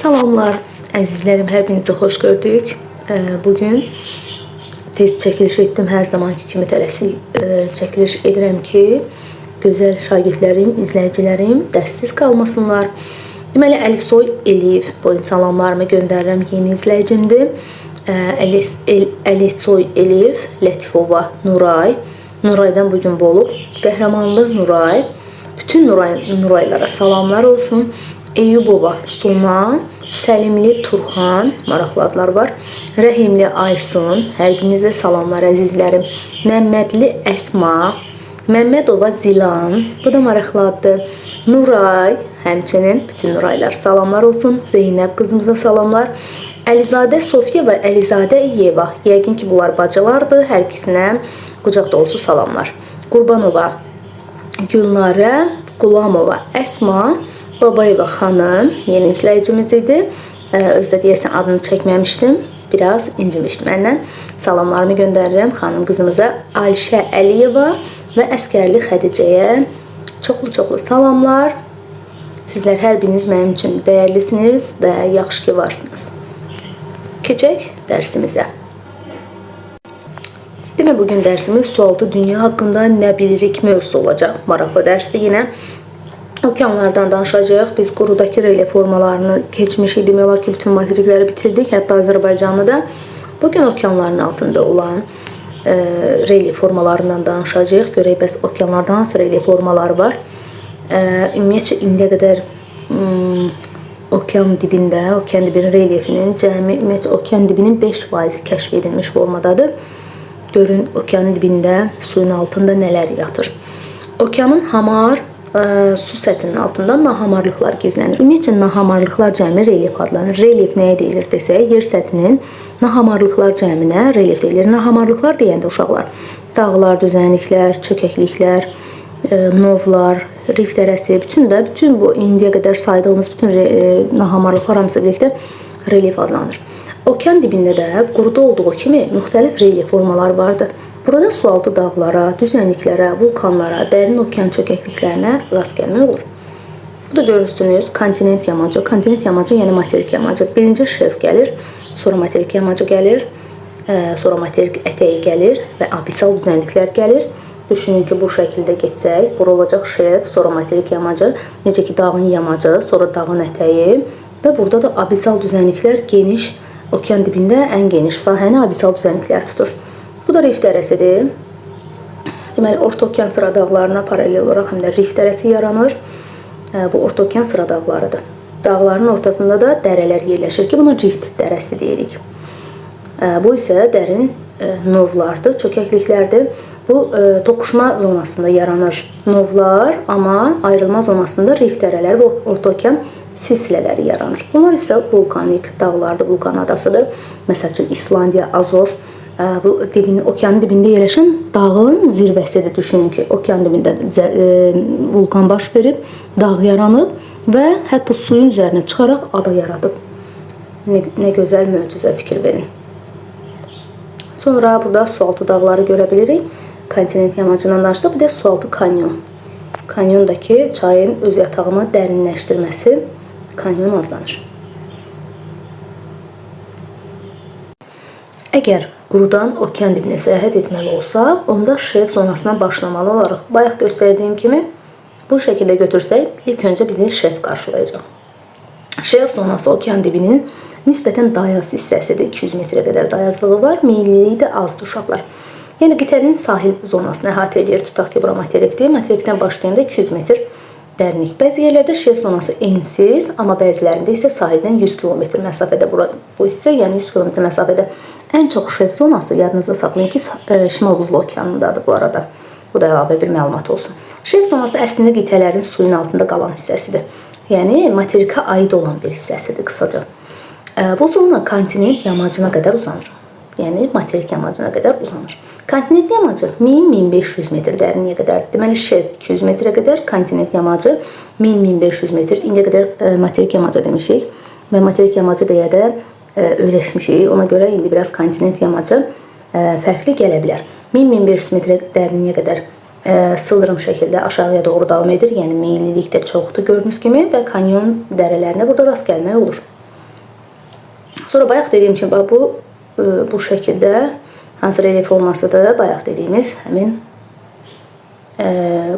Salamlar əzizlərim, hər birinizi xoş gördük. Bugün tez çəkiliş etdim. Hər zamanki kimi tələsik çəkiliş edirəm ki, gözəl şagirdlərim, izləyicilərim dərssiz qalmasınlar. Deməli, Əlisoy Əliyev boyun salamlarımı göndərirəm, yeni izləyicimdir. Əlisoy Əliyev, Lətifova Nuray. Nuraydan bugün boluq. Qəhrəmanlı Nuray. Bütün Nuraylara salamlar olsun. Eyübova Suna, Səlimli Turxan, maraqlı adlar var. Rəhimli Aysun, hər birinizə salamlar əzizlərim. Məmmədli Əsma, Məmmədova Zilan, bu da maraqlı addır. Nuray, həmçinin bütün Nuraylar salamlar olsun. Zeynəb qızımıza salamlar. Əlizadə Sofiya və Əlizadə Yeva, yəqin ki bunlar bacılardır. Hər ikisinə qucaq dolusu salamlar. Qurbanova Gülnarə, Qulamova Əsma, Babayeva xanım, yeni izləyicimiz idi. Özdə deyəsən adını çəkməmişdim. Biraz incimişdim məndən. Salamlarımı göndərirəm xanım qızımıza Ayşə Əliyeva və Əskərli Xədicəyə. Çoxlu salamlar. Sizlər hər biriniz mənim üçün dəyərlisiniz və yaxşı ki varsınız. Keçək dərsimizə. Demə, bugün dərsimiz sualtı dünya haqqında nə bilirik mövzusu olacaq. Maraqlı dərsdir yenə. Okeanlardan danışacağıq. Biz qurudakı relyef formalarını keçmişik. Demək olar ki, bütün materikləri bitirdik. Hətta Azərbaycanlı da. Bugün okeanların altında olan relyef formalarından danışacağıq. Görək, bəs okeanlardan hansı relyef formaları var? Ümumiyyətcə, indiyə qədər okean dibinin relyefinin cəmi, ümumiyyətcə, okean dibinin 5% kəşf edilmiş formadadır. Görün, okeanın dibində, suyun altında nələr yatır. Okeanın hamar su səthinin altında nahamarlıqlar gizlənir. Ümumiyyətcə, nahamarlıqlar cəmi relyef adlanır. Relyef nəyə deyilir desək, yer səthinin nahamarlıqlar cəminə relyef deyilir. Nahamarlıqlar deyəndə uşaqlar, dağlar, düzənliklər, çökəkliklər, novlar, rif dərəsi, bütün bu indiyə qədər saydığımız bütün nahamarlıqlar hamısı birlikdə relyef adlanır. Okean dibində də quruda olduğu kimi müxtəlif relyef formaları vardır. Burada sualtı dağlara, düzənliklərə, vulkanlara, dərin okean çökəkliklərinə rast gəlmək olur. Bu da görürsünüz kontinent yamacı. Kontinent yamacı yəni materik yamacı. Birinci şelf gəlir, sonra materik yamacı gəlir, sonra materik ətəyi gəlir və abisal düzənliklər gəlir. Düşünün ki, bu şəkildə getsək, bura olacaq şelf, sonra materik yamacı, necə ki dağın yamacı, sonra dağın ətəyi və burada da abisal düzənliklər geniş, okean dibində ən geniş sahəni abisal düzənliklər tutur. Bu da rif dərəsidir. Deməli, orta okean sıra dağlarına paralel olaraq həm də rif dərəsi yaranır. Bu orta okean sıra dağlarıdır. Dağların ortasında da dərələr yerləşir ki, buna rift dərəsi deyirik. Bu isə dərin novlardır, çökəkliklərdir. Bu toqquşma zonasında yaranır novlar, amma ayrılma zonasında rif dərələri və orta okean silsilələri yaranır. Bunlar isə vulkanik dağlardır, vulkan adasıdır. Məsəl üçün İslandiya, Azor, bu okeanın dibində yerləşən dağın zirvəsidir. Düşünün ki, okean dibində vulkan baş verib, dağ yaranıb və hətta suyun üzərinə çıxaraq ada yaradıb. Nə gözəl möcüzə, fikir verin. Sonra burada sualtı dağları görə bilirik. Kontinent yamacından danışdıq. Bir də sualtı kanyon. Kanyondakı çayın öz yatağını dərinləşdirməsi kanyon adlanır. Əgər qurudan okean dibinə səyahət etməli olsaq, onda şelf zonasına başlamalı olaraq. Bayaq göstərdiyim kimi bu şəkildə götürsək, ilk öncə bizi şelf qarşılayacaq. Şelf zonası okean dibinin nisbətən dayaz hissəsidir. 200 metrə qədər dayazlığı var. Meylliliyi də azdır uşaqlar. Yəni qitənin sahil zonasını əhatə edir. Tutaq ki, bura materikdir. Materikdən başlayanda 200 metr dərinlik. Bəzi yerlərdə şelf zonası ensiz, amma bəzilərində isə sahildən 100 km məsafədə. Bu hissə, yəni 100 km məsafədə. Ən çox şelf zonası, yadınızda saxlayın ki, Şimal Buzlu okeanındadır bu arada. Bu da əlavə bir məlumat olsun. Şelf zonası əslində qitələrin suyun altında qalan hissəsidir. Yəni materikə aid olan bir hissəsidir qısaca. Bu zona kontinent yamacına qədər uzanır. Yəni materik yamacına qədər uzanır. Kontinent yamacı 1000-1500 metr dərinliyə qədər. Deməli, şelf 200 metrə qədər, kontinent yamacı 1000-1500 metr. İndiyə qədər materik yamacı demişik və materik yamacı deyə də öyrəşmişik. Ona görə indi biraz kontinent yamacı fərqli gələ bilər. 1000-1500 metr dərinliyə qədər sıldırım şəkildə aşağıya doğru davam edir. Yəni, meyillilik də çoxdur gördüyünüz kimi və kanyon dərələrinə burada rast gəlmək olur. Sonra bayaq dediyim kimi bu şəkildə hansı relyef formasıdır? Bayaq dediyimiz həmin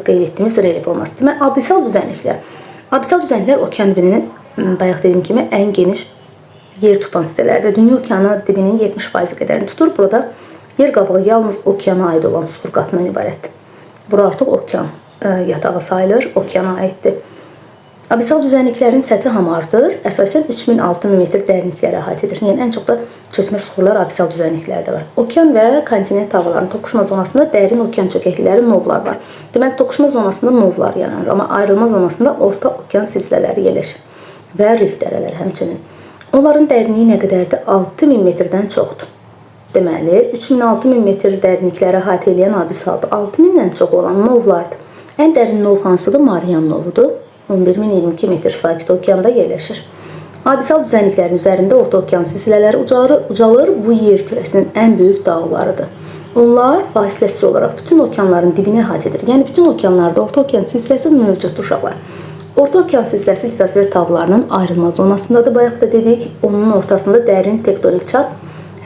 qeyd etdiyimiz relyef forması. Demək, abissal düzənliklər. Abissal düzənliklər okean dibinin bayaq dediyim kimi ən geniş yer tutan hissələrdir. Dünya okeanı dibinin 70% qədərini tutur. Burada yer qabığı yalnız okeana aid olan suxur qatından ibarətdir. Bura artıq okean yatağı sayılır, okeana aiddir. Abissal düzənliklərin səthi hamardır. Əsasən 3000-6000 metr dərinliklərə əhatə edir. Yəni ən çox da çökmə suxurlar abissal düzənliklərdə var. Okean və kontinent havalarının toqquşma zonasında dərin okean çökəklikləri novlar var. Deməli, toqquşma zonasında novlar yaranır, amma ayrılma zonasında orta okean silsilələri yerləşir və rift dərələri həmçinin. Onların dərinliyi nə qədərdir? 6000 metrdən çoxdur. Deməli, 3000-6000 metr dərinliklərə əhatə edən abissaldır. 6000-dən çox olan novlardır. Ən dərin nov hansıdır? Marian novudur. 11022 metr sakit okeanda yerləşir. Abissal düzənliklərin üzərində orta okean silsilələri ucalır. Bu yer kürəsinin ən böyük dağlarıdır. Onlar fasiləsiz olaraq bütün okeanların dibini əhatə edir. Yəni bütün okeanlarda orta okean silsiləsi mövcuddur uşaqlar. Orta okean silsiləsi litosfer tağlarının ayrılma zonasındadır. Bayaq da dedik, onun ortasında dərin tektonik çat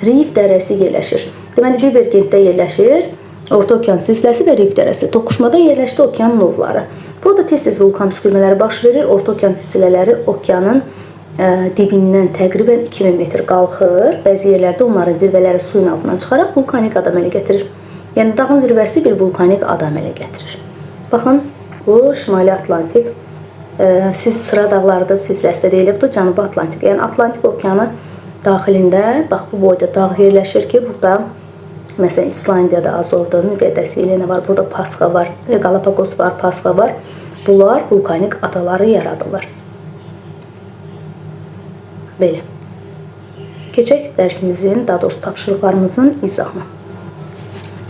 Rif dərəsi yerləşir. Deməli, divergentdə yerləşir orta okean silsiləsi və Rif dərəsi. Toqquşmada yerləşdi okean novları. Burada tez-tez vulkan püskürmələri baş verir. Orta okean silsilələri okeanın dibindən təqribən 2000 metr qalxır. Bəzi yerlərdə onların zirvələri suyun altından çıxaraq vulkanik ada əmələ gətirir. Yəni, dağın zirvəsi bir vulkanik ada əmələ gətirir. Baxın, bu Şimali Atlantik sıra dağlarıdır, silsiləsi də deyilib. Bu Cənubi Atlantik. Yəni, Atlantik okeanı daxilində, bax, bu boyda dağ yerləşir ki, burada məsələn, İslandiyada Azordur, Müqəddəs Yelena var, burada Pasxa var, Galapagos var, Pasxa var. Bunlar vulkanik adaları yaradırlar. Belə. Keçək dərsimizin, daha doğrusu tapşırıqlarımızın izahına.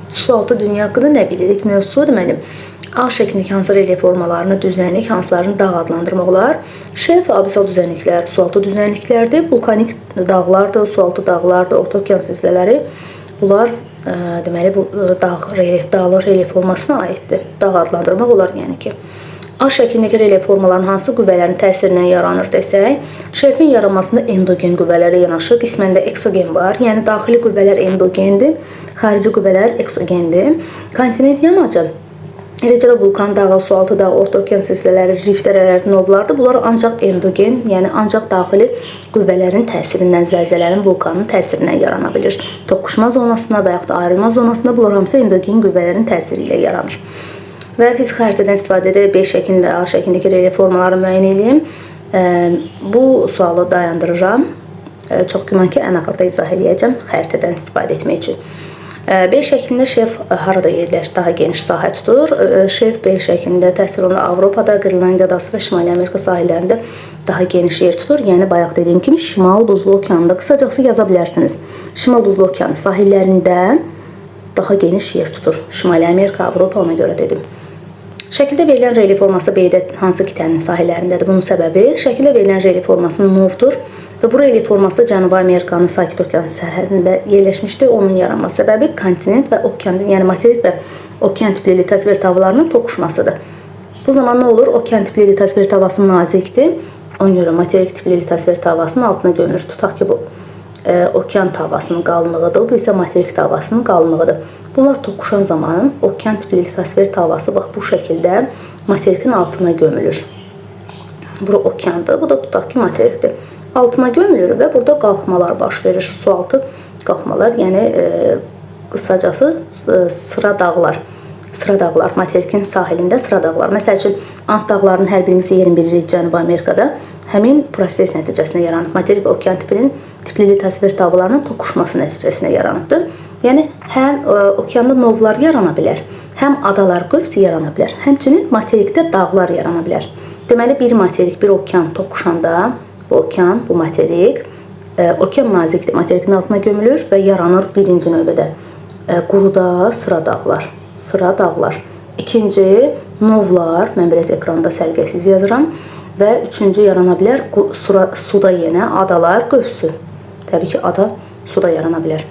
Sualtı dünya haqqında nə bilirik? Mövzusu deməli, A şəklindəki hansı relyef formalarını düzənlik, hansılarını dağ adlandırmaq olar? Şelf və abissal düzənliklər sualtı düzənliklərdir, vulkanik dağlardır, sualtı dağlardır, orta okean silsilələri. Bunlar deməli bu dağlıq relyef formasına aiddir. Dağ adlandırmaq olar, yəni ki. A şəklindəki relyef formaların hansı qüvvələrin təsirindən yaranır desək, şelfin yaranmasında endogen qüvvələrə yanaşı, qismən də eksogen var. Yəni daxili qüvvələr endogendir, xarici qüvvələr eksogendir. Kontinent yamacı, eləcə də vulkan dağı, sualtı dağı, orta okean silsilələri, rift dərələri, novlardır. Bunlar ancaq endogen, yəni ancaq daxili qüvvələrin təsirindən, zəlzələrin, vulkanın təsirindən yarana bilir. Toqquşma zonasına və yaxud da ayrılma zonasında bunlar hamısı endogen qüvvələrin təsiri ilə yaranır. Və fiziki xəritədən istifadə edək, B şəklində, A şəklindəki relyef formaları müəyyən edeyim. Bu sualı dayandırıram. Çox güman ki, ən axırda izah edəcəm xəritədən istifadə etmək üçün. B şəklində şelf harada yerləşir? Daha geniş sahə tutur. Şelf B şəklində təsir olunur Avropada, Qırlandiya adası və Şimali Amerika sahillərində daha geniş yer tutur. Yəni, bayaq dediyim kimi, Şimal Buzlu Okeanında qısacası yaza bilərsiniz. Şimal Buzlu Okeanı sahillərində daha geniş yer tutur. Şimali Amerika, Avropa ona görə dedim. Şəkildə verilən relyef forması B-də hansı qitənin sahillərindədir? Bunun səbəbi şəkildə verilən relyef forması novdur və bu relyef forması da Cənubi Amerikanın sakit okean sərhədində yerləşmişdir. Onun yaranması səbəbi kontinent və okean, yəni materik və okean tipli litosfer tavalarının toqquşmasıdır. Bu zaman nə olur? Okean tipli litosfer tavası nazikdir. Ona görə materik tipli litosfer tavasının altına gömülür. Tutaq ki, bu okean tavasının qalınlığıdır, bu isə materik tavasının qalınlığıdır. Bunlar toqquşan zaman okean tipli litosfer tavası bax bu şəkildə materikin altına gömülür. Bura okeandır, bu da tutaq ki materikdir. Altına gömülür və burada qalxmalar baş verir. Sualtı qalxmalar, yəni qısacası sıra dağlar. Sıra dağlar, materikin sahilində sıra dağlar. Məsəl üçün, Ant dağlarının hər birimizi yerini bilirik Cənubi Amerikada. Həmin proses nəticəsində yaranıb. Materik və okean tipli litosfer tavalarının toqquşması nəticəsində yaranıbdır. Yəni, həm okeanda novlar yarana bilər, həm adalar qövs yarana bilər, həmçinin materikdə dağlar yarana bilər. Deməli, bir materik, bir okean toqquşanda, bu okean, bu materik, okean nazikdir, materikin altına gömülür və yaranır birinci növbədə. Quruda sıra dağlar, sıra dağlar. İkinci, novlar, mən biraz ekranda səlqəsiz yazıram və üçüncü yarana bilər suda yenə adalar qövsü. Təbii ki, ada suda yarana bilər.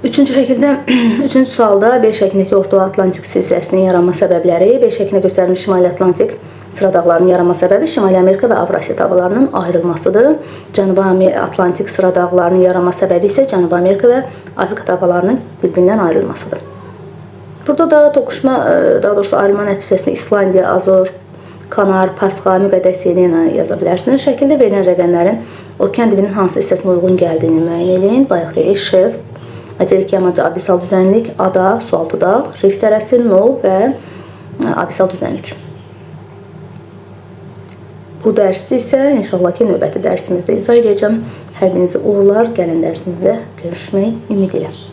Üçüncü sualda B şəklindəki Orta Atlantik silsiləsinin yaranma səbəbləri, B şəklində göstərilmiş Şimali Atlantik sıra dağlarının yaranma səbəbi Şimali Amerika və Avrasiya dağlarının ayrılmasıdır. Cənubi Atlantik sıra dağlarının yaranma səbəbi isə Cənubi Amerika və Afrika dağlarının bir-birindən ayrılmasıdır. Burada da toqquşma, daha doğrusu ayrılma nəticəsində İslandiya, Azor, Kanar, Pasxa, Müqəddəs Yelena yaza bilərsiniz. Şəkildə verilən rəqəmlərin okean dibinin hansı hissəsinə uyğun gəldiyini müəyyən edin. Bayaq dedik, şef, materik yamaca, abissal düzənlik, ada, sualtı dağ, rift dərəsi, nov və abissal düzənlik. Bu dərsi isə inşallah ki, növbəti dərsimizdə izah edəcəm. Hər birinizi uğurlar, gələn dərsimizdə görüşmək ümidi ilə.